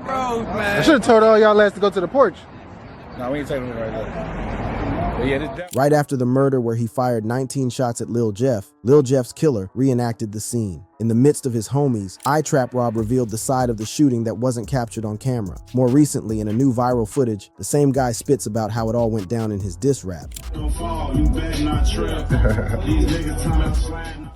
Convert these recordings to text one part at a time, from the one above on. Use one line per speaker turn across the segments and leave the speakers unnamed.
Bros, man.
I should have told all y'all lads to go to the porch.
Nah, we ain't taking it right there. But yeah, this
Right after the murder where he fired 19 shots at Lil Jeff's killer reenacted the scene. In the midst of his homies, I-Trap Rob revealed the side of the shooting that wasn't captured on camera. More recently, in a new viral footage, the same guy spits about how it all went down in his diss rap.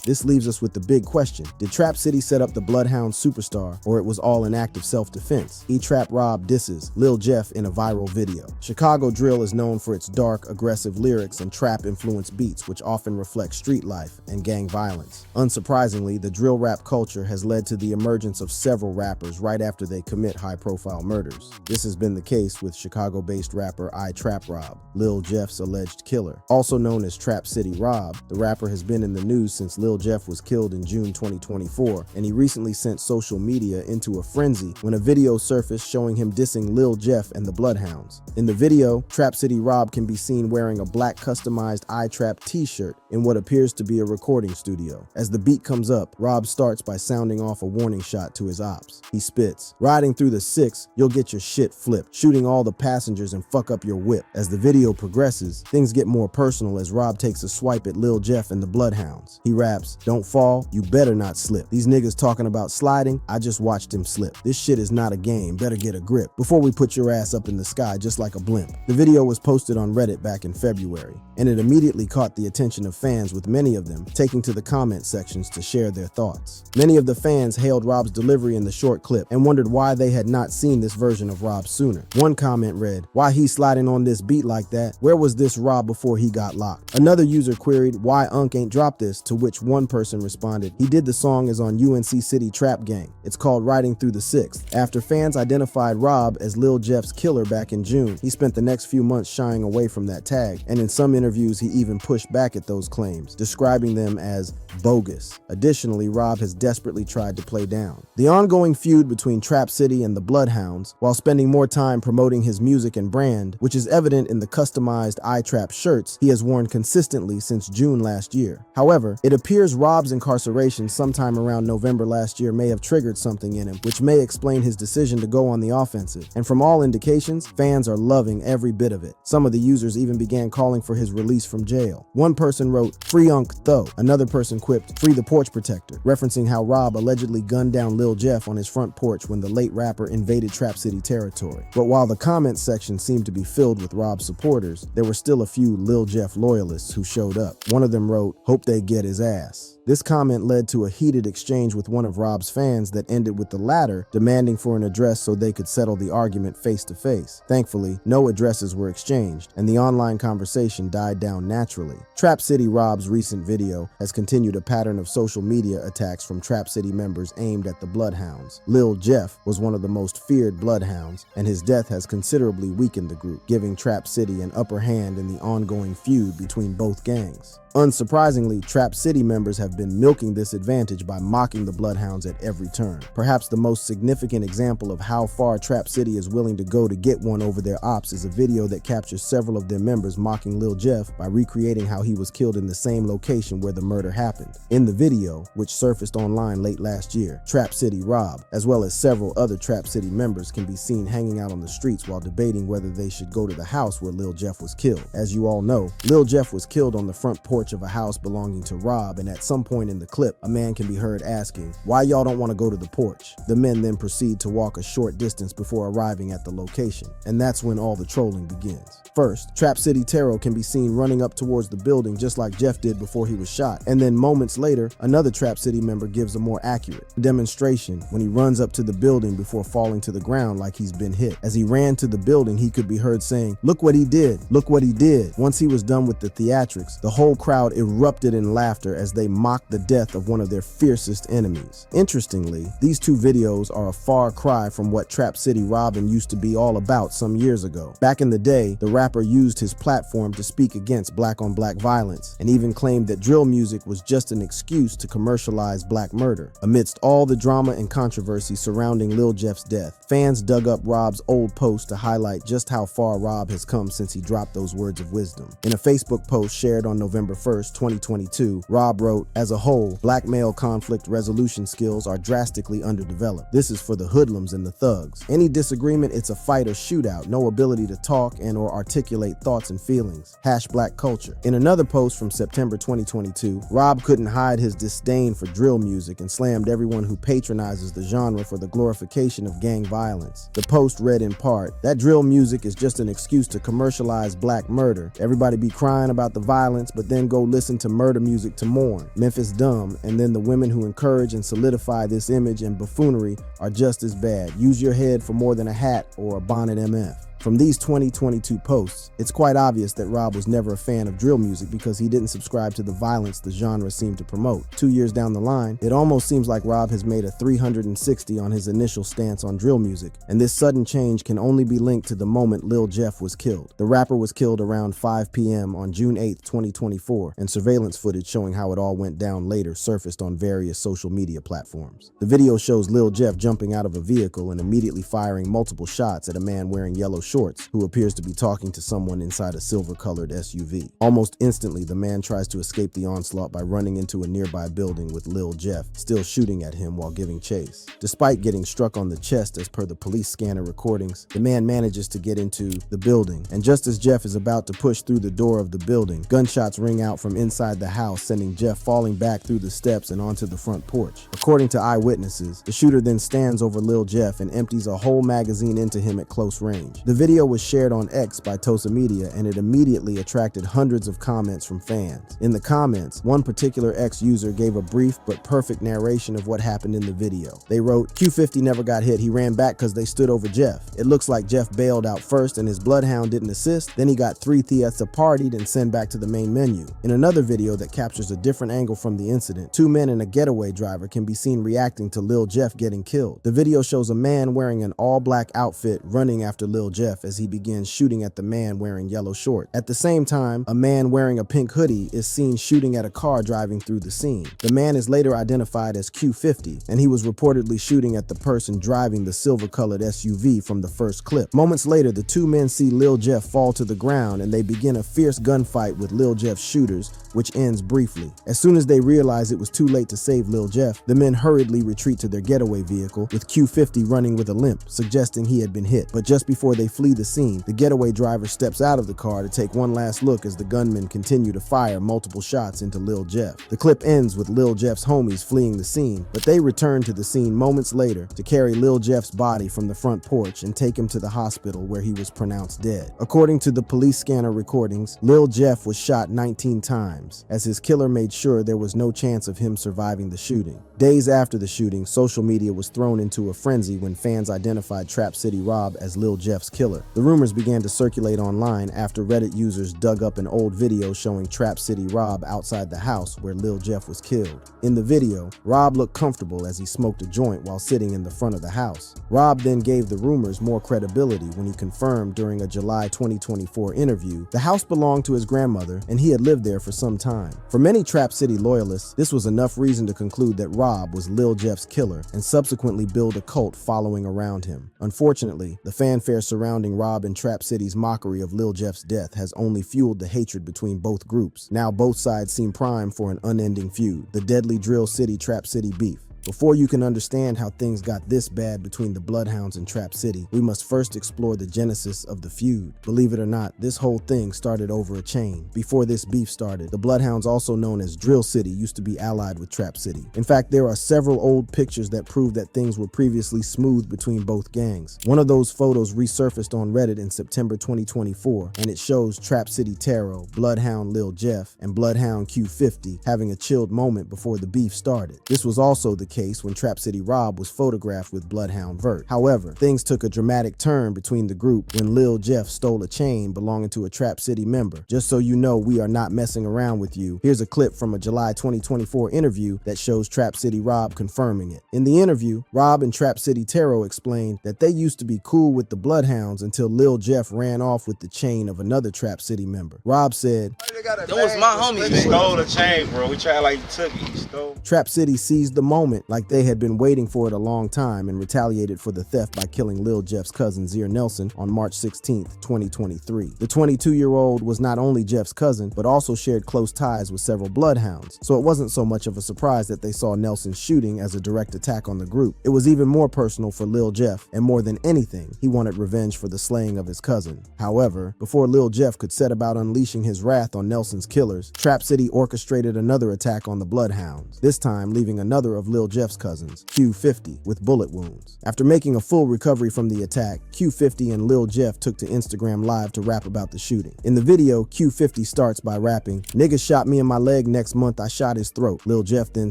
This leaves us with the big question. Did Trap City set up the Bloodhound superstar, or it was all an act of self-defense? E-Trap Rob disses Lil Jeff in a viral video. Chicago drill is known for its dark, aggressive lyrics and trap-influenced beats, which often reflect street life and gang violence. Unsurprisingly, the drill rap culture has led to the emergence of several rappers right after they commit high-profile murders. This has been the case with Chicago-based rapper I-Trap Rob, Lil Jeff's alleged killer. Also known as Trap City Rob, the rapper has been in the news since Lil Jeff was killed in June 2024, and he recently sent social media into a frenzy when a video surfaced showing him dissing Lil Jeff and the Bloodhounds. In the video, Trap City Rob can be seen wearing a black customized I-Trap t-shirt in what appears to be a recording studio. As the beat comes up, Rob starts by sounding off a warning shot to his ops. He spits, "Riding through the 6, you'll get your shit flipped, shooting all the passengers and fuck up your whip." As the video progresses, things get more personal as Rob takes a swipe at Lil Jeff and the Bloodhounds. He raps, "Don't fall, you better not slip. These niggas talking about sliding, I just watched him slip. This shit is not a game, better get a grip before we put your ass up in the sky just like a blimp." The video was posted on Reddit back in February, and it immediately caught the attention of fans, with many of them taking to the comment sections to share their thoughts. Many of the fans hailed Rob's delivery in the short clip and wondered why they had not seen this version of Rob sooner. One comment read, "Why he sliding on this beat like that? Where was this Rob before he got locked?" Another user queried why Unc ain't dropped this, to which one person responded, "He did the song is on UNC City Trap Gang. It's called Riding Through the 6th. After fans identified Rob as Lil Jeff's killer back in June, he spent the next few months shying away from that tag, and in some interviews he even pushed back at those claims, describing them as bogus. Additionally, Rob has desperately tried to play down the ongoing feud between Trap City and the Bloodhounds, while spending more time promoting his music and brand, which is evident in the customized I-Trap shirts he has worn consistently since June last year. However, it appears Rob's incarceration sometime around November last year may have triggered something in him, which may explain his decision to go on the offensive. And from all indications, fans are loving every bit of it. Some of the users even began calling for his release from jail. One person wrote, "Free Unc though." Another person quipped, "Free the porch protector," referencing how Rob allegedly gunned down Lil Jeff on his front porch when the late rapper invaded Trap City territory. But while the comment section seemed to be filled with Rob's supporters, there were still a few Lil Jeff loyalists who showed up. One of them wrote, "Hope they get his ass." This comment led to a heated exchange with one of Rob's fans that ended with the latter demanding for an address so they could settle the argument face to face. Thankfully, no addresses were exchanged, and the online conversation died down naturally. Trap City Rob's recent video has continued a pattern of social media attacks from Trap City members aimed at the Bloodhounds. Lil Jeff was one of the most feared Bloodhounds, and his death has considerably weakened the group, giving Trap City an upper hand in the ongoing feud between both gangs. Unsurprisingly, Trap City members have been milking this advantage by mocking the Bloodhounds at every turn. Perhaps the most significant example of how far Trap City is willing to go to get one over their ops is a video that captures several of their members mocking Lil Jeff by recreating how he was killed in the same location where the murder happened. In the video, which surfaced online late last year, Trap City Rob, as well as several other Trap City members, can be seen hanging out on the streets while debating whether they should go to the house where Lil Jeff was killed. As you all know, Lil Jeff was killed on the front porch of a house belonging to Rob, and at some point in the clip, a man can be heard asking, "Why y'all don't want to go to the porch?" The men then proceed to walk a short distance before arriving at the location, and that's when all the trolling begins. First, Trap City Tero can be seen running up towards the building just like Jeff did before he was shot, and then moments later, another Trap City member gives a more accurate demonstration when he runs up to the building before falling to the ground like he's been hit. As he ran to the building, he could be heard saying, "Look what he did, look what he did." Once he was done with the theatrics, the whole crowd erupted in laughter as they mocked the death of one of their fiercest enemies. Interestingly, these two videos are a far cry from what Trap City Robin used to be all about some years ago. Back in the day, the rapper used his platform to speak against black-on-black violence, and even claimed that drill music was just an excuse to commercialize black murder. Amidst all the drama and controversy surrounding Lil Jeff's death, fans dug up Rob's old post to highlight just how far Rob has come since he dropped those words of wisdom. In a Facebook post shared on November 1st, 2022, Rob wrote, "As a whole, black male conflict resolution skills are drastically underdeveloped. This is for the hoodlums and the thugs. Any disagreement, it's a fight or shootout, no ability to talk and or articulate thoughts and feelings. Black culture." In another post from September 2022, Rob couldn't hide his disdain for drill music and slammed everyone who patronizes the genre for the glorification of gang violence. The post read in part, "That drill music is just an excuse to commercialize black murder. Everybody be crying about the violence, but then go listen to murder music to mourn. Memphis dumb, and then the women who encourage and solidify this image and buffoonery are just as bad. Use your head for more than a hat or a bonnet MF." From these 2022 posts, it's quite obvious that Rob was never a fan of drill music because he didn't subscribe to the violence the genre seemed to promote. 2 years down the line, it almost seems like Rob has made a 360 on his initial stance on drill music, and this sudden change can only be linked to the moment Lil Jeff was killed. The rapper was killed around 5 p.m. on June 8, 2024, and surveillance footage showing how it all went down later surfaced on various social media platforms. The video shows Lil Jeff jumping out of a vehicle and immediately firing multiple shots at a man wearing yellow shorts who appears to be talking to someone inside a silver-colored SUV. Almost instantly, the man tries to escape the onslaught by running into a nearby building with Lil Jeff still shooting at him while giving chase. Despite getting struck on the chest as per the police scanner recordings, the man manages to get into the building, and just as Jeff is about to push through the door of the building, gunshots ring out from inside the house, sending Jeff falling back through the steps and onto the front porch. According to eyewitnesses, the shooter then stands over Lil Jeff and empties a whole magazine into him at close range. The video was shared on X by Tosa Media, and it immediately attracted hundreds of comments from fans. In the comments, one particular X user gave a brief but perfect narration of what happened in the video. They wrote, "Q50 never got hit, he ran back because they stood over Jeff. It looks like Jeff bailed out first and his bloodhound didn't assist, then he got 3 Thietza partied and sent back to the main menu." In another video that captures a different angle from the incident, 2 men and a getaway driver can be seen reacting to Lil Jeff getting killed. The video shows a man wearing an all-black outfit running after Lil Jeff as he begins shooting at the man wearing yellow shorts. At the same time, a man wearing a pink hoodie is seen shooting at a car driving through the scene. The man is later identified as Q50, and he was reportedly shooting at the person driving the silver-colored SUV from the first clip. Moments later, the 2 men see Lil Jeff fall to the ground, and they begin a fierce gunfight with Lil Jeff's shooters, which ends briefly. As soon as they realize it was too late to save Lil Jeff, the men hurriedly retreat to their getaway vehicle, with Q50 running with a limp, suggesting he had been hit. But just before they flee the scene, the getaway driver steps out of the car to take one last look as the gunmen continue to fire multiple shots into Lil Jeff. The clip ends with Lil Jeff's homies fleeing the scene, but they return to the scene moments later to carry Lil Jeff's body from the front porch and take him to the hospital where he was pronounced dead. According to the police scanner recordings, Lil Jeff was shot 19 times, as his killer made sure there was no chance of him surviving the shooting. Days after the shooting, social media was thrown into a frenzy when fans identified Trap City Rob as Lil Jeff's killer. The rumors began to circulate online after Reddit users dug up an old video showing Trap City Rob outside the house where Lil Jeff was killed. In the video, Rob looked comfortable as he smoked a joint while sitting in the front of the house. Rob then gave the rumors more credibility when he confirmed during a July 2024 interview the house belonged to his grandmother and he had lived there for some time. For many Trap City loyalists, this was enough reason to conclude that Rob was Lil Jeff's killer and subsequently build a cult following around him. Unfortunately, the fanfare surrounding Rob and Trap City's mockery of Lil Jeff's death has only fueled the hatred between both groups. Now both sides seem primed for an unending feud, the deadly Drill City Trap City beef. Before you can understand how things got this bad between the Bloodhounds and Trap City, we must first explore the genesis of the feud. Believe it or not, this whole thing started over a chain. Before this beef started, the Bloodhounds, also known as Drill City, used to be allied with Trap City. In fact, there are several old pictures that prove that things were previously smooth between both gangs. One of those photos resurfaced on Reddit in September 2024, and it shows Trap City Taro, Bloodhound Lil Jeff, and Bloodhound Q50 having a chilled moment before the beef started. This was also the case when Trap City Rob was photographed with Bloodhound Vert. However, things took a dramatic turn between the group when Lil Jeff stole a chain belonging to a Trap City member. Just so you know, we are not messing around with you. Here's a clip from a July 2024 interview that shows Trap City Rob confirming it. In the interview, Rob and Trap City Taro explained that they used to be cool with the Bloodhounds until Lil Jeff ran off with the chain of another Trap City member. Rob said,
"That was my homie, man.
He stole the chain, bro. We tried like he took it. He stole."
Trap City seized the moment moment like they had been waiting for it a long time and retaliated for the theft by killing Lil Jeff's cousin Zir Nelson on March 16, 2023. The 22-year-old was not only Jeff's cousin, but also shared close ties with several bloodhounds, so it wasn't so much of a surprise that they saw Nelson's shooting as a direct attack on the group. It was even more personal for Lil Jeff, and more than anything, he wanted revenge for the slaying of his cousin. However, before Lil Jeff could set about unleashing his wrath on Nelson's killers, Trap City orchestrated another attack on the bloodhounds, this time leaving another of Lil Jeff's cousins, Q50, with bullet wounds. After making a full recovery from the attack, Q50 and Lil Jeff took to Instagram Live to rap about the shooting. In the video, Q50 starts by rapping, "Niggas shot me in my leg next month, I shot his throat." Lil Jeff then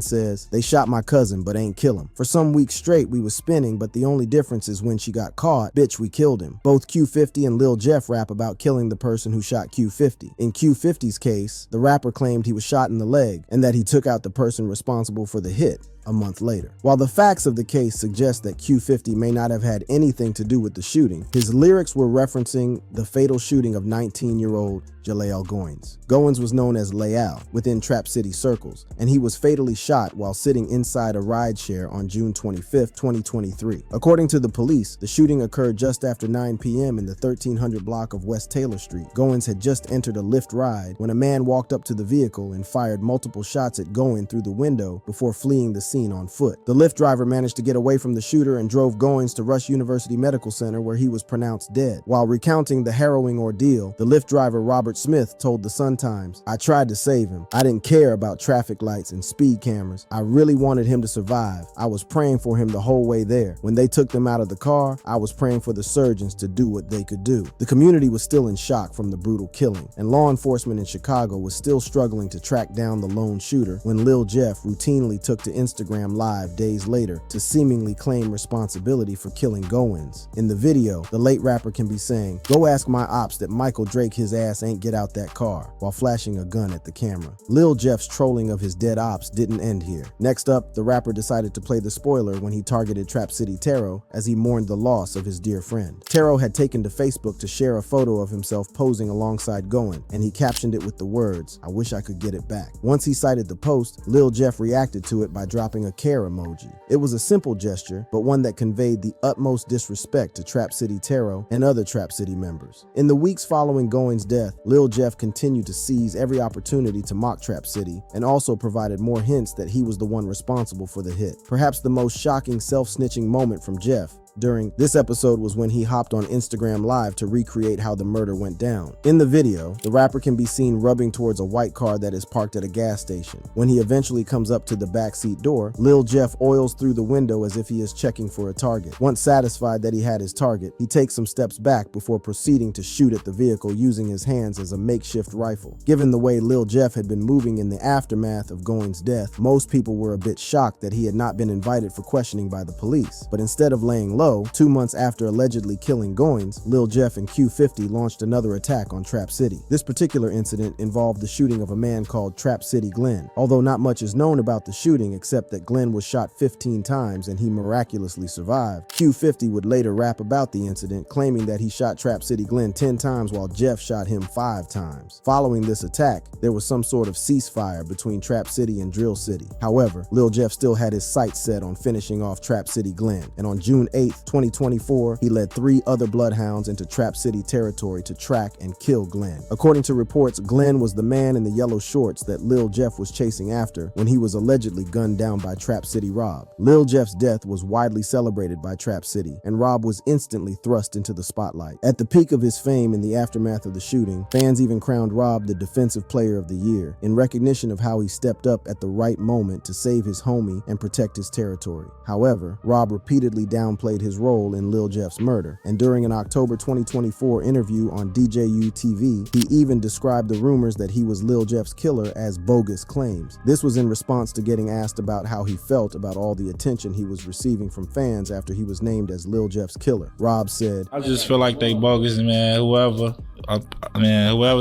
says, "They shot my cousin, but ain't kill him. For some weeks straight, we was spinning, but the only difference is when she got caught, bitch, we killed him." Both Q50 and Lil Jeff rap about killing the person who shot Q50. In Q50's case, the rapper claimed he was shot in the leg and that he took out the person responsible for the hit a month later. While the facts of the case suggest that Q50 may not have had anything to do with the shooting, his lyrics were referencing the fatal shooting of 19-year-old Jalael Goins. Goins was known as Leal within Trap City circles, and he was fatally shot while sitting inside a rideshare on June 25, 2023. According to the police, the shooting occurred just after 9 p.m. in the 1300 block of West Taylor Street. Goins had just entered a Lyft ride when a man walked up to the vehicle and fired multiple shots at Goins through the window before fleeing the scene on foot. The Lyft driver managed to get away from the shooter and drove Goins to Rush University Medical Center, where he was pronounced dead. While recounting the harrowing ordeal, the Lyft driver Robert Smith told the Sun-Times, "I tried to save him. I didn't care about traffic lights and speed cameras. I really wanted him to survive. I was praying for him the whole way there. When they took them out of the car, I was praying for the surgeons to do what they could do." The community was still in shock from the brutal killing, and law enforcement in Chicago was still struggling to track down the lone shooter when Lil Jeff routinely took to Instagram Live days later to seemingly claim responsibility for killing Goins. In the video, the late rapper can be saying, "Go ask my ops that Michael Drake his ass ain't get out that car," while flashing a gun at the camera. Lil Jeff's trolling of his dead ops didn't end here. Next up, the rapper decided to play the spoiler when he targeted Trap City Tero as he mourned the loss of his dear friend. Tero had taken to Facebook to share a photo of himself posing alongside Goin, and he captioned it with the words, "I wish I could get it back." Once he cited the post, Lil Jeff reacted to it by dropping a care emoji. It was a simple gesture, but one that conveyed the utmost disrespect to Trap City Tero and other Trap City members. In the weeks following Goin's death, Lil Jeff continued to seize every opportunity to mock Trap City and also provided more hints that he was the one responsible for the hit. Perhaps the most shocking self-snitching moment from Jeff during this episode was when he hopped on Instagram Live to recreate how the murder went down. In the video, the rapper can be seen rubbing towards a white car that is parked at a gas station. When he eventually comes up to the backseat door, Lil Jeff oils through the window as if he is checking for a target. Once satisfied that he had his target, he takes some steps back before proceeding to shoot at the vehicle using his hands as a makeshift rifle. Given the way Lil Jeff had been moving in the aftermath of Goin's death, most people were a bit shocked that he had not been invited for questioning by the police. But instead of laying low, 2 months after allegedly killing Goins, Lil Jeff and Q50 launched another attack on Trap City. This particular incident involved the shooting of a man called Trap City Glenn. Although not much is known about the shooting except that Glenn was shot 15 times and he miraculously survived, Q50 would later rap about the incident, claiming that he shot Trap City Glenn 10 times while Jeff shot him 5 times. Following this attack, there was some sort of ceasefire between Trap City and Drill City. However, Lil Jeff still had his sights set on finishing off Trap City Glenn, and on June 8th, 2024, he led 3 other bloodhounds into Trap City territory to track and kill Glenn. According to reports, Glenn was the man in the yellow shorts that Lil Jeff was chasing after when he was allegedly gunned down by Trap City Rob. Lil Jeff's death was widely celebrated by Trap City, and Rob was instantly thrust into the spotlight. At the peak of his fame in the aftermath of the shooting, fans even crowned Rob the Defensive Player of the Year in recognition of how he stepped up at the right moment to save his homie and protect his territory. However, Rob repeatedly downplayed his role in Lil Jeff's murder, and during an October 2024 interview on DJU TV, he even described the rumors that he was Lil Jeff's killer as bogus claims. This was in response to getting asked about how he felt about all the attention he was receiving from fans after he was named as Lil Jeff's killer. Rob said,
"I just feel like they bogus, man. Whoever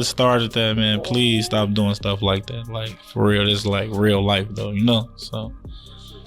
started that, man, please stop doing stuff like that. Like, for real, it's like real life, though, you know? So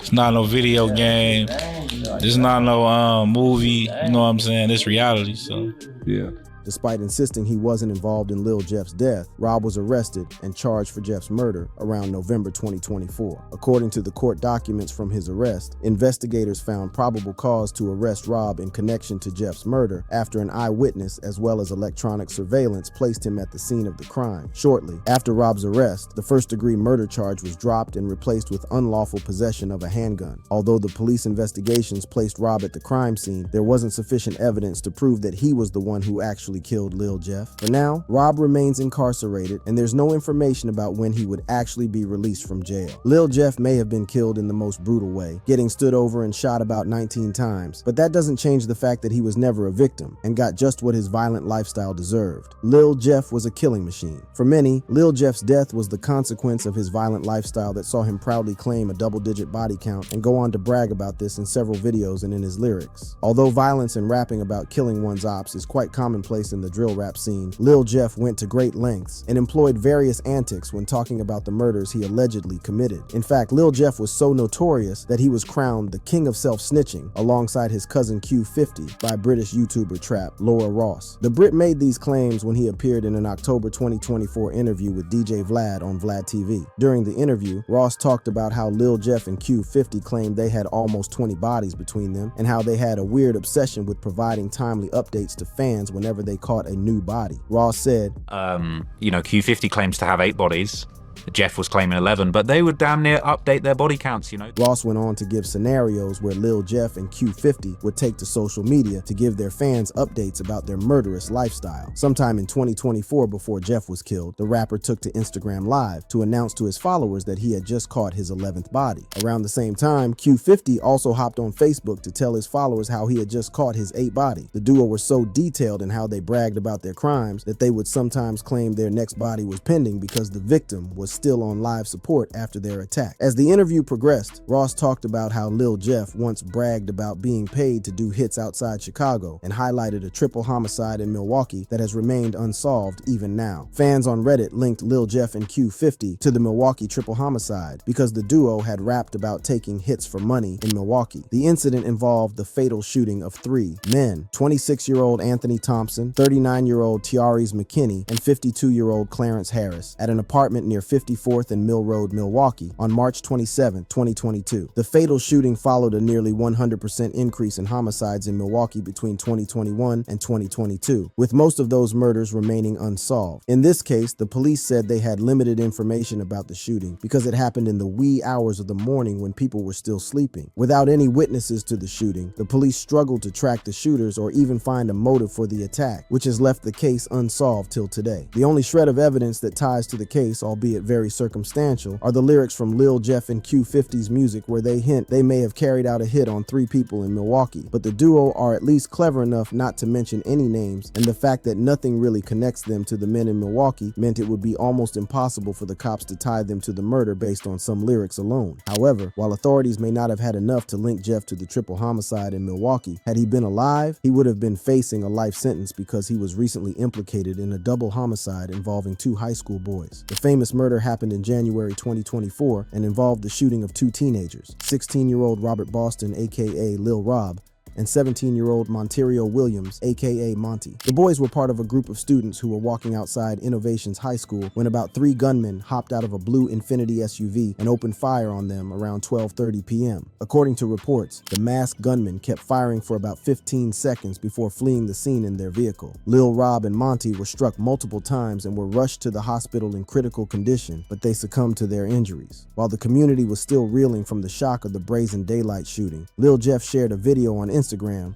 it's not no video game. It's not no movie. You know what I'm saying? It's reality. So
yeah,
Despite insisting he wasn't involved in Lil Jeff's death, Rob was arrested and charged for Jeff's murder around November 2024. According to the court documents from his arrest, investigators found probable cause to arrest Rob in connection to Jeff's murder after an eyewitness as well as electronic surveillance placed him at the scene of the crime. Shortly after Rob's arrest, the first-degree murder charge was dropped and replaced with unlawful possession of a handgun. Although the police investigations placed Rob at the crime scene, there wasn't sufficient evidence to prove that he was the one who actually killed Lil Jeff. For now, Rob remains incarcerated, and there's no information about when he would actually be released from jail. Lil Jeff may have been killed in the most brutal way, getting stood over and shot about 19 times, but that doesn't change the fact that he was never a victim and got just what his violent lifestyle deserved. Lil Jeff was a killing machine. For many, Lil Jeff's death was the consequence of his violent lifestyle that saw him proudly claim a double-digit body count and go on to brag about this in several videos and in his lyrics. Although violence and rapping about killing one's ops is quite commonplace in the drill rap scene, Lil Jeff went to great lengths and employed various antics when talking about the murders he allegedly committed. In fact, Lil Jeff was so notorious that he was crowned the king of self-snitching alongside his cousin Q50 by British YouTuber trap Laura Ross. The Brit made these claims when he appeared in an October 2024 interview with DJ Vlad on Vlad TV. During the interview, Ross talked about how Lil Jeff and Q50 claimed they had almost 20 bodies between them and how they had a weird obsession with providing timely updates to fans whenever they caught a new body. Ross said,
Q50 claims to have 8 bodies. Jeff was claiming 11, but they would damn near update their body counts,
Ross went on to give scenarios where Lil Jeff and Q50 would take to social media to give their fans updates about their murderous lifestyle. Sometime in 2024, before Jeff was killed, the rapper took to Instagram Live to announce to his followers that he had just caught his 11th body. Around the same time, Q50 also hopped on Facebook to tell his followers how he had just caught his 8th body. The duo were so detailed in how they bragged about their crimes that they would sometimes claim their next body was pending because the victim was still on live support after their attack. As the interview progressed, Ross talked about how Lil Jeff once bragged about being paid to do hits outside Chicago and highlighted a triple homicide in Milwaukee that has remained unsolved even now. Fans on Reddit linked Lil Jeff and Q50 to the Milwaukee triple homicide because the duo had rapped about taking hits for money in Milwaukee. The incident involved the fatal shooting of 3 men, 26-year-old Anthony Thompson, 39-year-old Tiaris McKinney, and 52-year-old Clarence Harris at an apartment near 54th and Mill Road, Milwaukee on March 27, 2022. The fatal shooting followed a nearly 100% increase in homicides in Milwaukee between 2021 and 2022, with most of those murders remaining unsolved. In this case, the police said they had limited information about the shooting because it happened in the wee hours of the morning when people were still sleeping. Without any witnesses to the shooting, the police struggled to track the shooters or even find a motive for the attack, which has left the case unsolved till today. The only shred of evidence that ties to the case, albeit very circumstantial, are the lyrics from Lil Jeff and Q50's music where they hint they may have carried out a hit on 3 people in Milwaukee, but the duo are at least clever enough not to mention any names, and the fact that nothing really connects them to the men in Milwaukee meant it would be almost impossible for the cops to tie them to the murder based on some lyrics alone. However, while authorities may not have had enough to link Jeff to the triple homicide in Milwaukee, had he been alive, he would have been facing a life sentence because he was recently implicated in a double homicide involving 2 high school boys. The famous murder happened in January 2024 and involved the shooting of 2 teenagers, 16-year-old Robert Boston, aka Lil Rob, and 17-year-old Monterio Williams, aka Monty. The boys were part of a group of students who were walking outside Innovations High School when about 3 gunmen hopped out of a blue Infiniti SUV and opened fire on them around 12:30 p.m. According to reports, the masked gunmen kept firing for about 15 seconds before fleeing the scene in their vehicle. Lil Rob and Monty were struck multiple times and were rushed to the hospital in critical condition, but they succumbed to their injuries. While the community was still reeling from the shock of the Brazen Daylight shooting, Lil Jeff shared a video on Instagram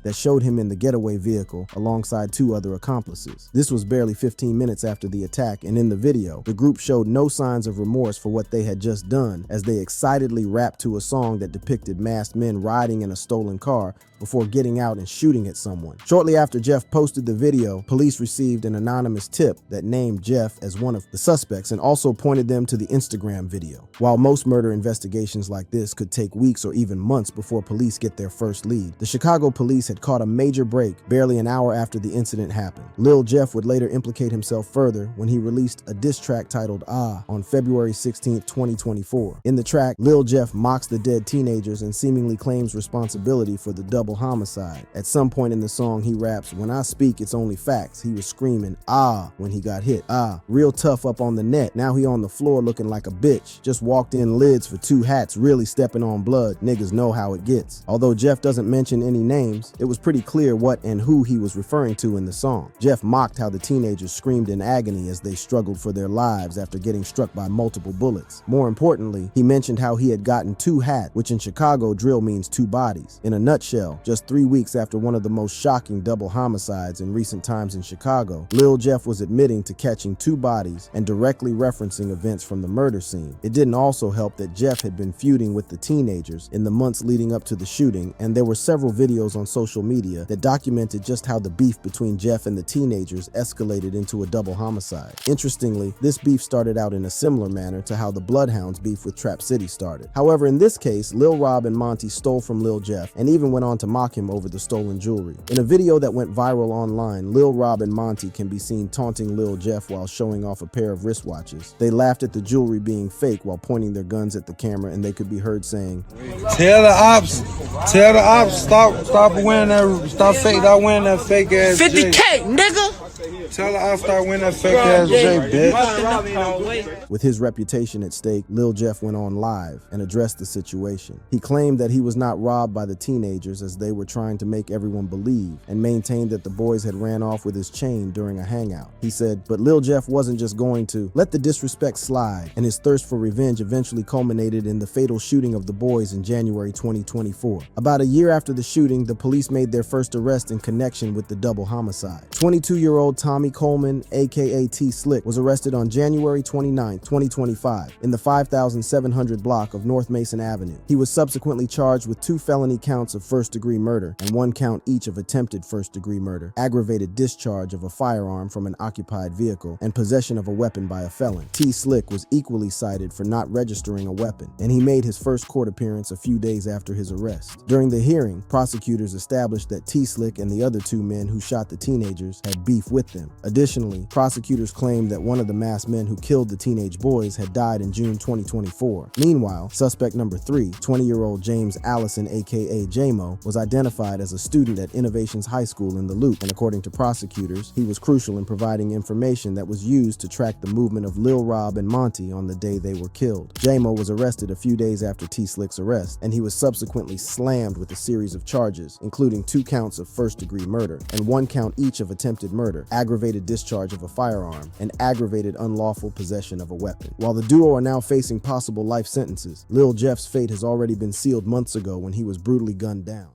that showed him in the getaway vehicle alongside 2 other accomplices. This was barely 15 minutes after the attack, and in the video, the group showed no signs of remorse for what they had just done as they excitedly rapped to a song that depicted masked men riding in a stolen car before getting out and shooting at someone. Shortly after Jeff posted the video, police received an anonymous tip that named Jeff as one of the suspects and also pointed them to the Instagram video. While most murder investigations like this could take weeks or even months before police get their first lead, the Chicago police had caught a major break barely an hour after the incident happened. Lil Jeff would later implicate himself further when he released a diss track titled Ah on February 16, 2024. In the track, Lil Jeff mocks the dead teenagers and seemingly claims responsibility for the double double homicide. At some point in the song, he raps, "When I speak, it's only facts." He was screaming, "Ah," when he got hit. Ah, real tough up on the net. Now he on the floor looking like a bitch. Just walked in lids for 2 hats, really stepping on blood. Niggas know how it gets. Although Jeff doesn't mention any names, it was pretty clear what and who he was referring to in the song. Jeff mocked how the teenagers screamed in agony as they struggled for their lives after getting struck by multiple bullets. More importantly, he mentioned how he had gotten 2 hat, which in Chicago drill means 2 bodies. In a nutshell, just 3 weeks after one of the most shocking double homicides in recent times in Chicago, Lil Jeff was admitting to catching 2 bodies and directly referencing events from the murder scene. It didn't also help that Jeff had been feuding with the teenagers in the months leading up to the shooting, and there were several videos on social media that documented just how the beef between Jeff and the teenagers escalated into a double homicide. Interestingly, this beef started out in a similar manner to how the Bloodhounds beef with Trap City started. However, in this case, Lil Rob and Monty stole from Lil Jeff and even went on to mock him over the stolen jewelry. In a video that went viral online, Lil Rob and Monty can be seen taunting Lil Jeff while showing off a pair of wristwatches. They laughed at the jewelry being fake while pointing their guns at the camera, and they could be heard saying,
Tell the ops, stop wearing that, stop wearing that fake ass
50K, nigga.
Tell the ops start wearing that fake ass J, bitch.
With his reputation at stake, Lil Jeff went on live and addressed the situation. He claimed that he was not robbed by the teenagers as they were trying to make everyone believe, and maintained that the boys had ran off with his chain during a hangout. He said, but Lil Jeff wasn't just going to let the disrespect slide, and his thirst for revenge eventually culminated in the fatal shooting of the boys in January 2024. About a year after the shooting, the police made their first arrest in connection with the double homicide. 22-year-old Tommy Coleman, aka T Slick, was arrested on January 29, 2025, in the 5700 block of North Mason Avenue. He was subsequently charged with 2 felony counts of first-degree murder and 1 count each of attempted first-degree murder, aggravated discharge of a firearm from an occupied vehicle, and possession of a weapon by a felon. T Slick was equally cited for not registering a weapon, and he made his first court appearance a few days after his arrest. During the hearing, prosecutors established that T Slick and the other 2 men who shot the teenagers had beef with them. Additionally, prosecutors claimed that one of the masked men who killed the teenage boys had died in June 2024. Meanwhile, suspect number 3, 20-year-old James Allison, aka J-Mo, was identified as a student at Innovations High School in the Loop, and according to prosecutors, he was crucial in providing information that was used to track the movement of Lil Rob and Monty on the day they were killed. J-Mo was arrested a few days after T Slick's arrest, and he was subsequently slammed with a series of charges, including 2 counts of first-degree murder and 1 count each of attempted murder, aggravated discharge of a firearm, and aggravated unlawful possession of a weapon. While the duo are now facing possible life sentences, Lil Jeff's fate has already been sealed months ago when he was brutally gunned down.